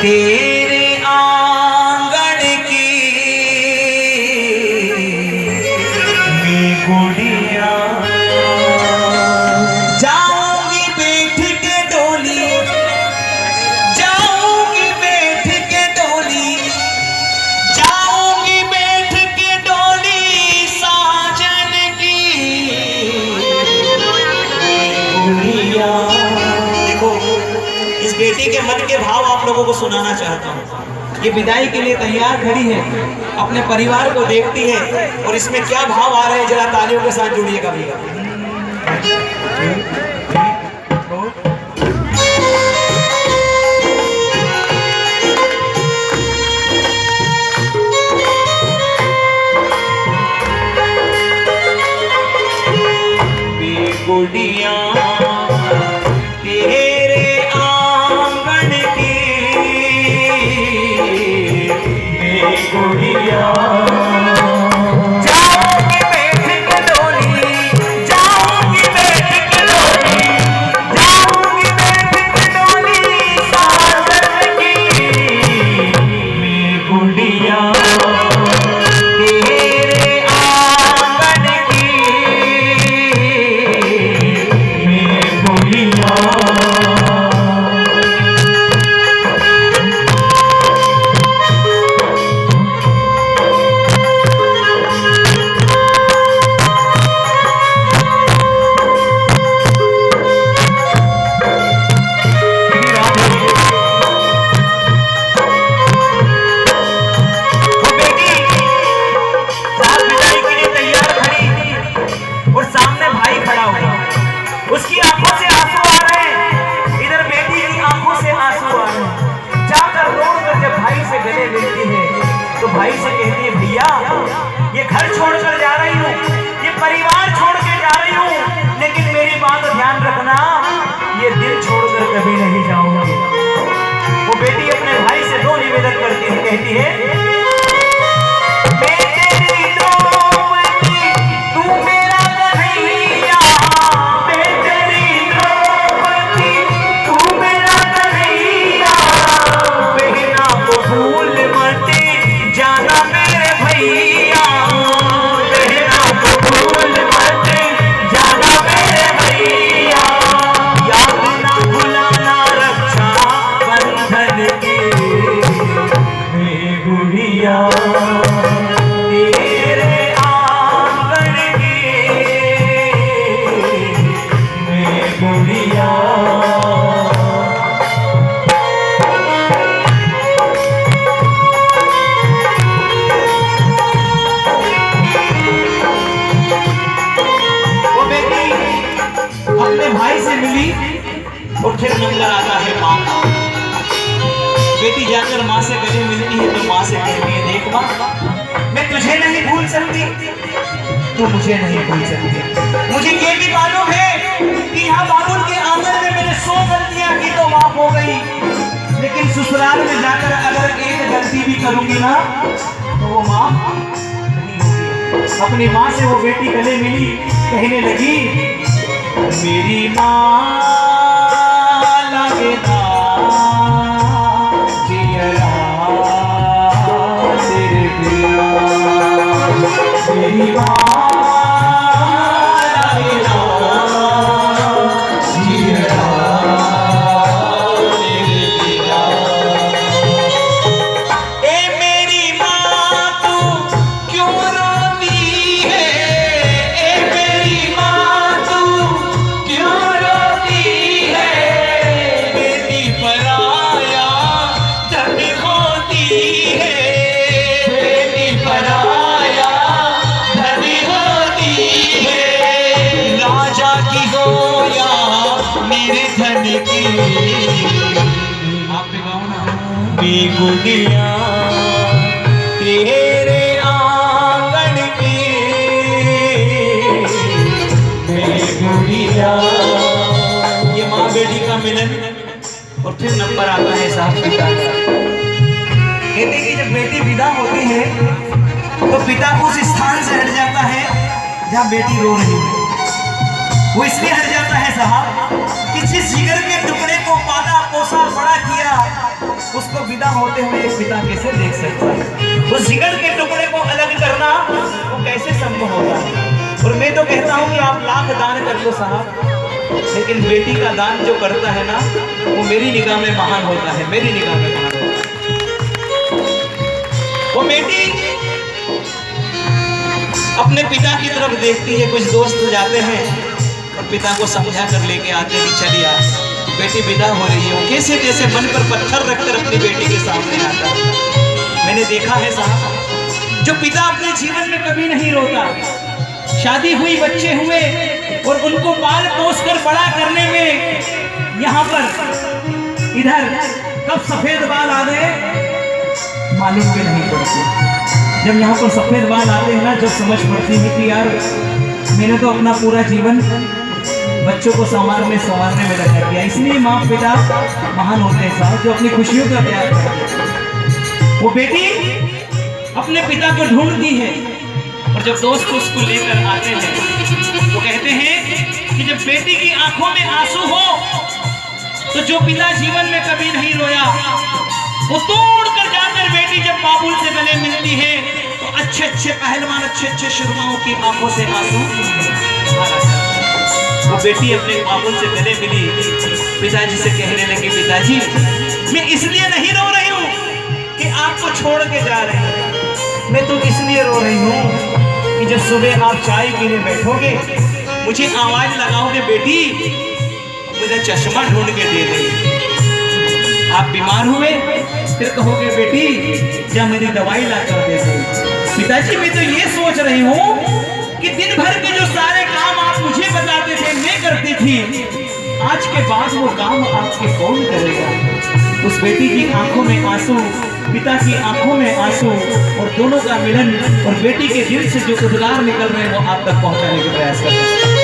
तेरे आंगन की मैं गुड़िया जाऊंगी बैठ के डोली, जाऊंगी बैठ के डोली, जाऊंगी बैठ के डोली साजन की गुड़िया। देखो इस बेटी के मन के भाव आप लोगों को सुनाना चाहता हूँ। ये विदाई के लिए तैयार खड़ी है, अपने परिवार को देखती है और इसमें क्या भाव आ रहे हैं जरा तालियों के साथ जुड़िएगा भैया। गुड़िया उसकी आंखों से आंसू आ रहे हैं, इधर बेटी की आंखों से आंसू आ रहे हैं। जाकर रोकर जब भाई से गले मिलती है तो भाई से कहती है भैया ये घर छोड़कर जा रही हूँ, ये परिवार छोड़ के जा रही हूँ, लेकिन मेरी बात ध्यान रखना, ये दिल छोड़कर कभी नहीं जाऊंगी। वो बेटी अपने भाई से दो निवेदन करती है, कहती है और फिर नंबर आता है माँ का। बेटी जाकर माँ से गले मिलती है तो माँ से कहती है देख माँ, मैं तुझे नहीं भूल सकती, तू मुझे नहीं भूल सकती। मुझे ये भी मालूम है कि यहाँ बाबुल के आंगन में मैंने 100 गलतियां की तो माफ हो गई, लेकिन ससुराल में जाकर अगर एक गलती भी करूंगी ना तो वो माफ नहीं होगी। अपनी माँ से वो बेटी गले मिली, कहने लगी मेरी माँ लगता जियरा तेरे बिना, मेरी माँ लगता जियरा तेरे बिना। ए मेरी माँ तू क्यों रोती है, ए मेरी माँ तू क्यों रोती है, बेटी पराया जब होती है, बेटी पराया जब होती है, राजा की हो या निर्धन की, आप पे गाओ ना, बेगुनिया तेरे आंगन की बेगुनिया। ये माँ बेटी का मिलन और फिर नंबर आता है साहब पिता का। कहते कि जब बेटी विदा होती है तो पिता उस स्थान से हट जाता है जहाँ बेटी रो रही है। वो इसलिए हट जाता है साहब कि जिस जिगर के टुकड़े को पाला पोसा बड़ा किया उसको को विदा होते हुए एक पिता कैसे देख सकता है? उस जिगर के टुकड़े को अलग करना वो कैसे संभव होता है? और मैं तो कहता हूँ कि आप लाख दान कर लो साहब, लेकिन बेटी का दान जो करता है ना, वो मेरी निगाह में महान होता है, मेरी निगाह में महान होता है। वो बेटी अपने पिता की तरफ देखती है, कुछ दोस्त जाते हैं और पिता को समझा कर लेके आते हैं कि चलिए बेटी विदा हो रही है। वो कैसे कैसे मन पर पत्थर रखकर अपनी बेटी के सामने आता है। मैंने देखा है साहब, जो पिता अपने जीवन में कभी नहीं रोता, शादी हुई, बच्चे हुए और उनको पाल पोस कर बड़ा करने में यहाँ पर इधर कब सफेद बाल आ गए मालूम भी नहीं पड़ती। जब यहाँ पर सफेद बाल आते हैं ना, जब समझ पड़ती है कि यार मैंने तो अपना पूरा जीवन बच्चों को संवारने में लगा दिया। इसलिए माँ पिता महान होते हैं साहब, जो अपनी खुशियों का त्याग करते हैं। वो बेटी अपने पिता को ढूंढती है और जब दोस्त उसको लेकर आते हैं वो कहते हैं कि जब बेटी की आंखों में आंसू हो तो जो पिता जीवन में कभी नहीं रोया, वो तोड़ कर जाकर बेटी जब बाबुल से गले मिलती है तो अच्छे अच्छे पहलवान, अच्छे अच्छे शर्माओं की आंखों से आंसू आ रहा है। वो बेटी अपने बाबुल से गले मिली, पिताजी से कहने लगी, पिताजी मैं इसलिए नहीं रो रही हूँ कि आपको छोड़ के जा रही हूँ, मैं तो इसलिए रो रही हूँ कि जब सुबह आप चाय पीने बैठोगे मुझे आवाज लगाओगे, बेटी मुझे चश्मा ढूंढ के दे दे। आप बीमार हुए फिर कहोगे, बेटी क्या मेरी दवाई ला कर दे दे। पिताजी मैं तो ये सोच रही हूँ कि दिन भर के जो सारे काम आप मुझे बताते थे मैं करती थी, आज के बाद वो काम आपके कौन करेगा। उस बेटी की आंखों में आंसू, पिता की आंखों में आंसू और दोनों का मिलन और बेटी के दिल से जो उद्गार निकल रहे हैं वो आप तक पहुंचाने के प्रयास करते हैं।